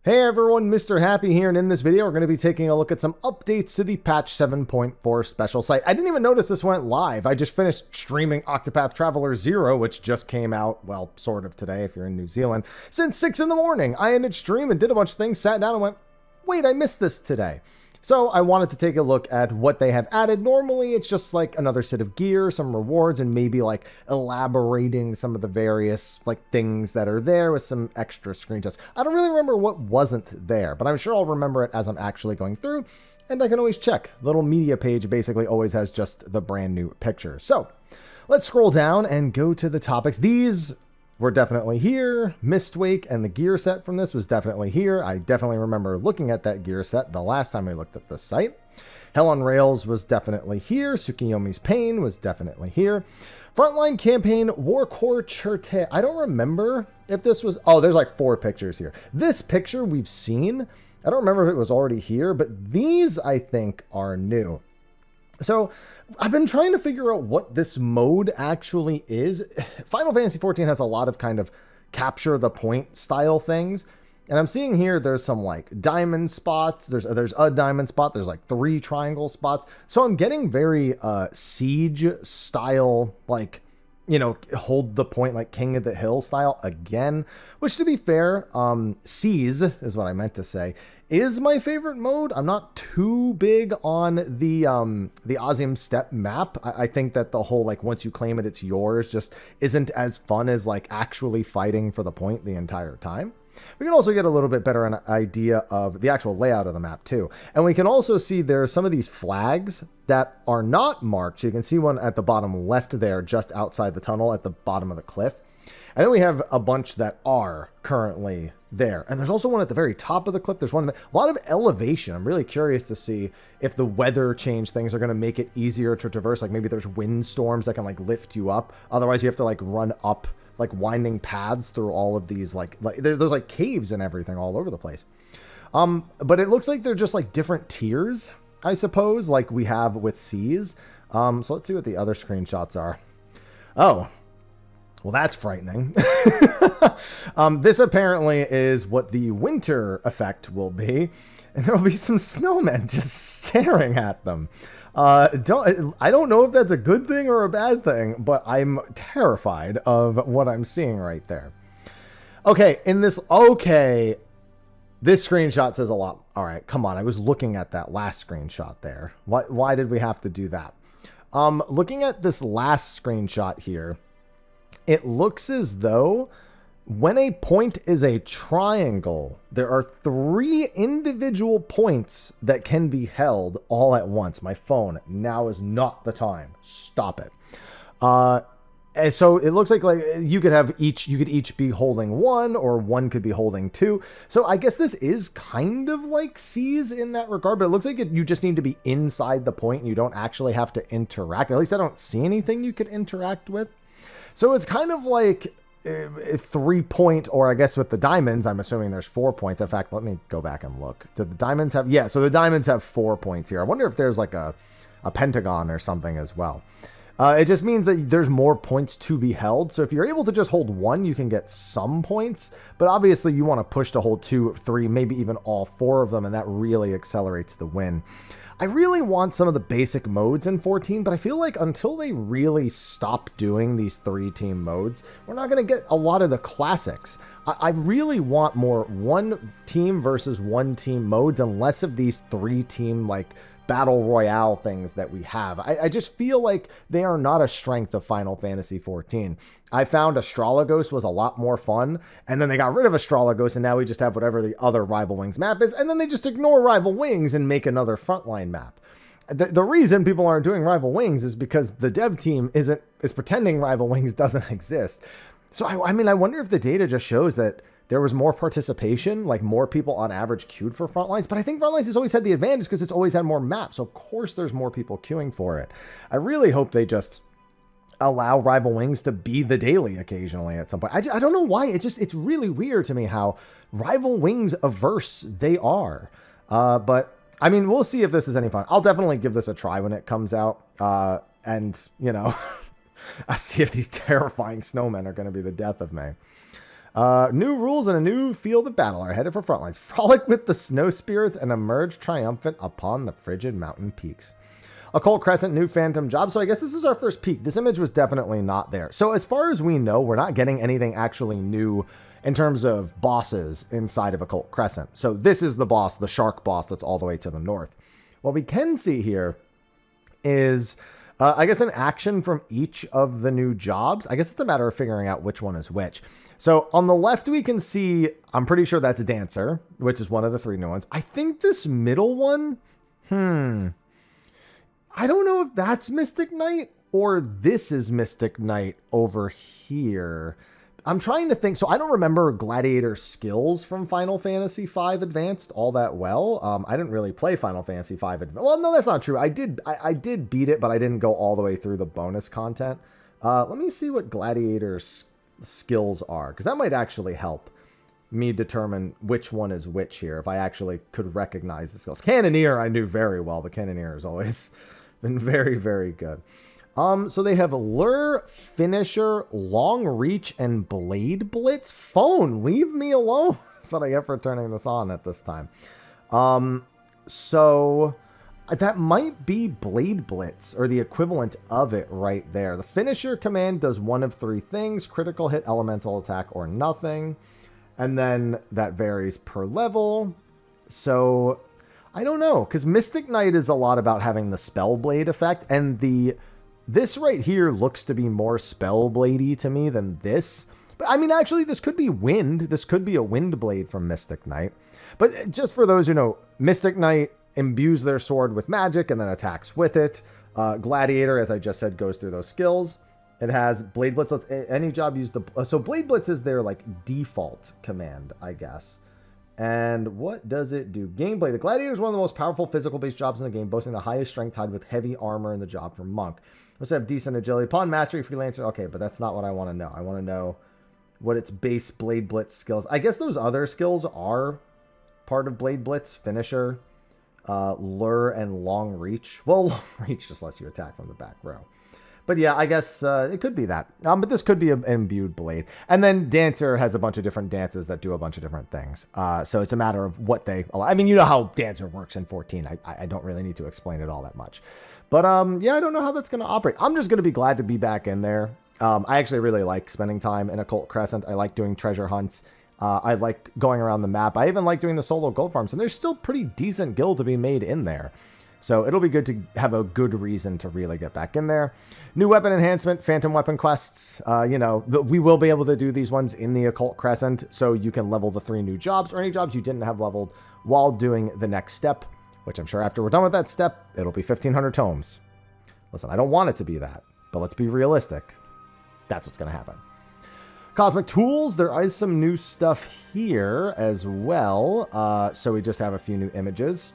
Hey everyone, Mr. Happy here, and in this video we're going to be taking a look at some updates to the patch 7.4 special site. I didn't even notice this went live. I just finished streaming Octopath Traveler 0, which just came out, well, sort of today if you're in New Zealand, since 6 in the morning. I ended stream and did a bunch of things, sat down and went, wait, I missed this today. So I wanted to take a look at what they have added. Normally it's just like another set of gear, some rewards, and maybe like elaborating some of the various like things that are there with some extra screenshots. I don't really remember what wasn't there, but I'm sure I'll remember it as I'm actually going through, and I can always check. The little media page basically always has just the brand new picture. So let's scroll down and go to the topics. These were definitely here. Mistwake and the gear set from this was definitely here. I definitely remember looking at that gear set the last time we looked at the site. Hell on Rails was definitely here. Tsukiyomi's Pain was definitely here. Frontline campaign War Core Cherte. I don't remember if this was... Oh, there's like 4 pictures here. This picture we've seen. I don't remember if it was already here, but these I think are new. So I've been trying to figure out what this mode actually is. Final Fantasy XIV has a lot of kind of capture the point style things. And I'm seeing here there's some like diamond spots. There's a diamond spot. There's like 3 triangle spots. So I'm getting very siege style, like, you know, hold the point like King of the Hill style again, which to be fair, Seize is what I meant to say, is my favorite mode. I'm not too big on the Ozium Steppe map. I think that the whole, like, once you claim it, it's yours just isn't as fun as like actually fighting for the point the entire time. We can also get a little bit better an idea of the actual layout of the map too. And we can also see there's some of these flags that are not marked. So you can see one at the bottom left there, just outside the tunnel at the bottom of the cliff. And then we have a bunch that are currently there. And there's also one at the very top of the cliff. There's one, a lot of elevation. I'm really curious to see if the weather change things are going to make it easier to traverse. Like maybe there's wind storms that can like lift you up. Otherwise you have to like run up like winding paths through all of these, like there's like caves and everything all over the place. But it looks like they're just like different tiers, I suppose, like we have with Seas. So let's see what the other screenshots are. Oh, well, that's frightening. This apparently is what the winter effect will be. And there will be some snowmen just staring at them. I don't know if that's a good thing or a bad thing, but I'm terrified of what I'm seeing right there. Okay, this screenshot says a lot. All right, come on. I was looking at that last screenshot there. Why did we have to do that? Looking at this last screenshot here, it looks as though when a point is a triangle, there are 3 individual points that can be held all at once. My phone, now is not the time. Stop it. And so it looks like you could each be holding 1, or 1 could be holding 2. So I guess this is kind of like Seize in that regard, but it looks like you just need to be inside the point and you don't actually have to interact. At least I don't see anything you could interact with. So it's kind of like 3-point, or I guess with the diamonds, I'm assuming there's 4 points. In fact, let me go back and look. Do the diamonds have... Yeah, so the diamonds have 4 points here. I wonder if there's like a pentagon or something as well. It just means that there's more points to be held. So if you're able to just hold 1, you can get some points. But obviously you want to push to hold 2, 3, maybe even all 4 of them, and that really accelerates the win. I really want some of the basic modes in 14, but I feel like until they really stop doing these 3-team modes, we're not going to get a lot of the classics. I really want more 1-team versus 1-team modes and less of these 3-team like battle royale things that we have. I just feel like they are not a strength of Final Fantasy XIV. I found Astrologos was a lot more fun, and then they got rid of Astrologos, and now we just have whatever the other Rival Wings map is, and then they just ignore Rival Wings and make another Frontline map. The reason people aren't doing Rival Wings is because the dev team is pretending Rival Wings doesn't exist. So I mean, I wonder if the data just shows that there was more participation, like more people on average queued for Frontlines, but I think Frontlines has always had the advantage because it's always had more maps, so of course there's more people queuing for it. I really hope they just allow Rival Wings to be the daily occasionally at some point. I don't know why, it's really weird to me how Rival Wings averse they are. But I mean, we'll see if this is any fun. I'll definitely give this a try when it comes out, and you know, I'll see if these terrifying snowmen are going to be the death of me. New rules and a new field of battle are headed for frontlines. Frolic with the snow spirits and emerge triumphant upon the frigid mountain peaks. Occult Crescent, new phantom job. So I guess this is our first peek. This image was definitely not there. So as far as we know, we're not getting anything actually new in terms of bosses inside of Occult Crescent. So this is the boss, the shark boss that's all the way to the north. What we can see here is, I guess, an action from each of the new jobs. I guess it's a matter of figuring out which one is which. So on the left, we can see, I'm pretty sure that's a Dancer, which is one of the 3 new ones. I think this middle one, I don't know if that's Mystic Knight or this is Mystic Knight over here. I'm trying to think. So I don't remember Gladiator skills from Final Fantasy V Advanced all that well. I didn't really play Final Fantasy V Advanced. Well, no, that's not true. I did beat it, but I didn't go all the way through the bonus content. Let me see what Gladiator's skills are, because that might actually help me determine which one is which here, if I actually could recognize the skills. Cannoneer I knew very well, but Cannoneer has always been very, very good. So they have Lure, Finisher, Long Reach, and Blade Blitz. Phone, leave me alone. That's what I get for turning this on at this time. So that might be Blade Blitz, or the equivalent of it right there. The Finisher command does one of 3 things: critical hit, elemental attack, or nothing. And then that varies per level. So I don't know, because Mystic Knight is a lot about having the Spellblade effect, and this right here looks to be more Spellbladey to me than this. But I mean, actually, this could be Wind. This could be a Wind Blade from Mystic Knight. But just for those who know, Mystic Knight imbues their sword with magic and then attacks with it. Gladiator, as I just said, goes through those skills. It has Blade Blitz. Any job use the... So Blade Blitz is their, like, default command, I guess. And what does it do? Gameplay. The Gladiator is one of the most powerful physical-based jobs in the game, boasting the highest strength tied with heavy armor in the job for Monk. Also have decent agility. Upon mastery, Freelancer. Okay, but that's not what I want to know. I want to know what its base Blade Blitz skills. I guess those other skills are part of Blade Blitz. Finisher, Lure, and Long Reach. Well, Long Reach just lets you attack from the back row. But yeah, I guess it could be that. But this could be an imbued blade. And then Dancer has a bunch of different dances that do a bunch of different things. So it's a matter of what they allow. I mean, you know how Dancer works in 14. I don't really need to explain it all that much. But yeah, I don't know how that's going to operate. I'm just going to be glad to be back in there. I actually really like spending time in Occult Crescent. I like doing treasure hunts. I like going around the map. I even like doing the solo gold farms. And there's still pretty decent guild to be made in there. So it'll be good to have a good reason to really get back in there. New weapon enhancement, phantom weapon quests. You know, we will be able to do these ones in the Occult Crescent, so you can level the 3 new jobs or any jobs you didn't have leveled while doing the next step, which I'm sure after we're done with that step, it'll be 1,500 tomes. Listen, I don't want it to be that, but let's be realistic. That's what's going to happen. Cosmic Tools, there is some new stuff here as well. So we just have a few new images.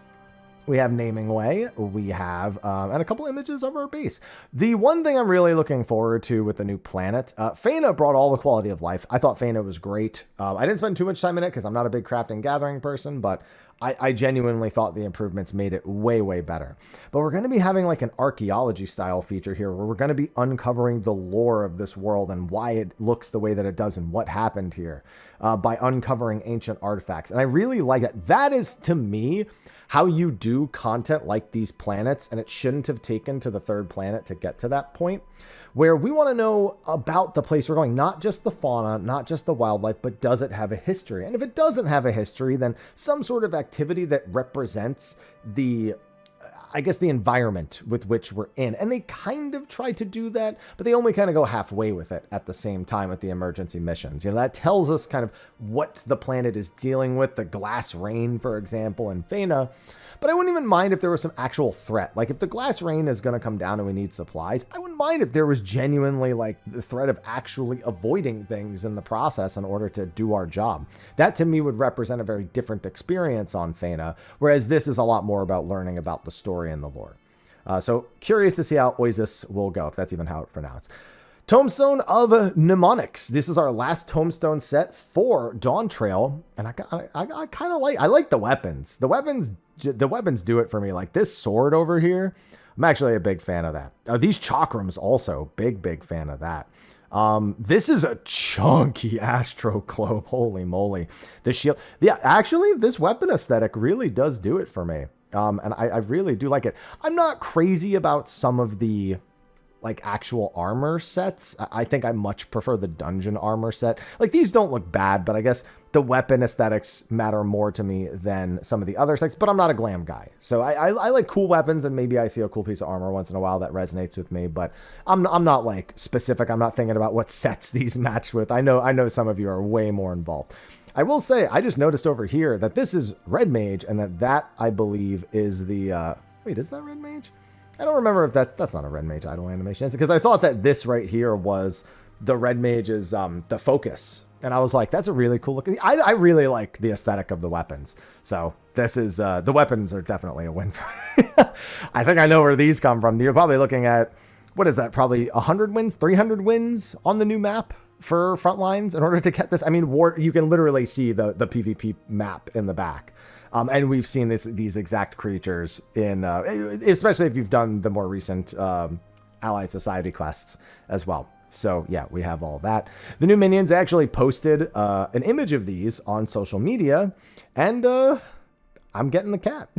We have Naming Way, we have, and a couple images of our base. The one thing I'm really looking forward to with the new planet, Fena brought all the quality of life. I thought Fena was great. I didn't spend too much time in it because I'm not a big crafting gathering person, but I genuinely thought the improvements made it way, way better. But we're going to be having like an archaeology style feature here where we're going to be uncovering the lore of this world and why it looks the way that it does and what happened here by uncovering ancient artifacts. And I really like that. That is, to me, how you do content like these planets, and it shouldn't have taken to the 3rd planet to get to that point, where we want to know about the place we're going, not just the fauna, not just the wildlife, but does it have a history? And if it doesn't have a history, then some sort of activity that represents the, I guess, the environment with which we're in. And they kind of try to do that, but they only kind of go halfway with it at the same time with the emergency missions. You know, that tells us kind of what the planet is dealing with, the glass rain, for example, in Fena. But I wouldn't even mind if there was some actual threat. Like if the glass rain is going to come down and we need supplies, I wouldn't mind if there was genuinely like the threat of actually avoiding things in the process in order to do our job. That to me would represent a very different experience on Fena, whereas this is a lot more about learning about the story and the lore. So curious to see how Oasis will go, if that's even how it's pronounced. Tombstone of Mnemonics. This is our last Tombstone set for Dawn Trail, and I kind of like the weapons. The weapons do it for me. Like this sword over here, I'm actually a big fan of that. These chakrams also, big fan of that. This is a chunky Astro Globe. Holy moly. The shield. Yeah, actually, this weapon aesthetic really does do it for me. And I really do like it. I'm not crazy about some of the like actual armor sets. I think I much prefer the dungeon armor set. Like these don't look bad, but I guess the weapon aesthetics matter more to me than some of the other sets, but I'm not a glam guy. So I like cool weapons, and maybe I see a cool piece of armor once in a while that resonates with me, but I'm not like specific. I'm not thinking about what sets these match with. I know some of you are way more involved. I will say, I just noticed over here that this is Red Mage, and that I believe is the, wait, is that Red Mage? I don't remember if that's not a Red Mage idle animation, is it? Because I thought that this right here was the Red Mage's, the focus. And I was like, that's a really cool looking. I really like the aesthetic of the weapons. So this is, the weapons are definitely a win for me. I think I know where these come from. You're probably looking at, what is that? Probably 100 wins, 300 wins on the new map for Frontlines in order to get this. I mean, you can literally see the PvP map in the back. And we've seen these exact creatures in, especially if you've done the more recent Allied Society quests as well. So yeah, we have all that. The new minions actually posted an image of these on social media, and I'm getting the cat.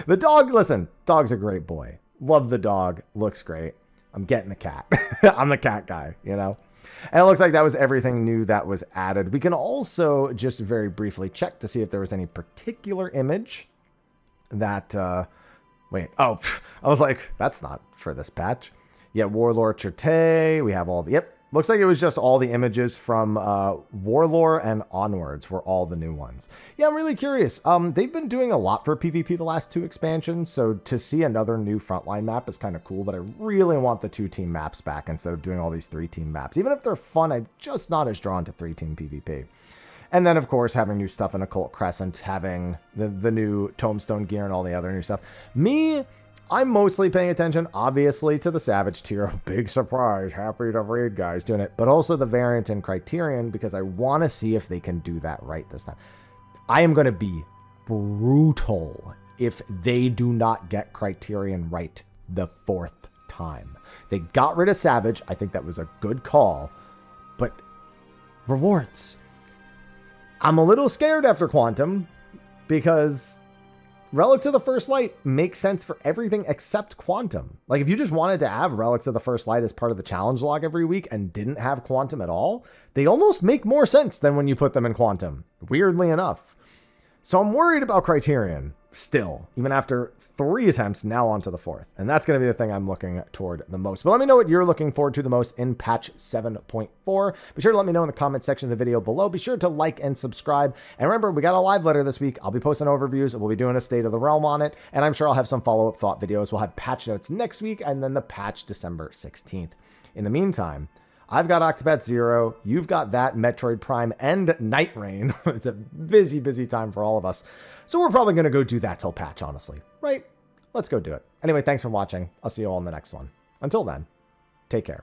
The dog, listen, dog's a great boy. Love the dog, looks great. I'm getting the cat. I'm the cat guy, you know? And it looks like that was everything new that was added. We can also just very briefly check to see if there was any particular image that, wait, oh, I was like, that's not for this patch. Yeah, Warlord Cherte, we have all the, yep. Looks like it was just all the images from Warlord and onwards were all the new ones. Yeah, I'm really curious. They've been doing a lot for PvP the last 2 expansions, so to see another new Frontline map is kind of cool, but I really want the 2-team maps back instead of doing all these 3-team maps. Even if they're fun, I'm just not as drawn to 3-team PvP. And then, of course, having new stuff in Occult Crescent, having the new Tombstone gear and all the other new stuff. I'm mostly paying attention, obviously, to the Savage tier. Big surprise. Happy to read, guys, doing it. But also the variant and Criterion, because I want to see if they can do that right this time. I am going to be brutal if they do not get Criterion right the 4th time. They got rid of Savage. I think that was a good call. But rewards. I'm a little scared after Quantum, because Relics of the First Light makes sense for everything except Quantum. Like, if you just wanted to have Relics of the First Light as part of the challenge log every week and didn't have Quantum at all, they almost make more sense than when you put them in Quantum, weirdly enough. So I'm worried about Criterion still, even after 3 attempts, now onto the 4th. And that's going to be the thing I'm looking toward the most. But let me know what you're looking forward to the most in patch 7.4. Be sure to let me know in the comment section of the video below. Be sure to like and subscribe. And remember, we got a live letter this week. I'll be posting overviews. We'll be doing a State of the Realm on it. And I'm sure I'll have some follow-up thought videos. We'll have patch notes next week, and then the patch December 16th. In the meantime, I've got Octopath Zero, you've got that, Metroid Prime, and Night Rain. It's a busy, busy time for all of us. So we're probably going to go do that till patch, honestly. Right? Let's go do it. Anyway, thanks for watching. I'll see you all in the next one. Until then, take care.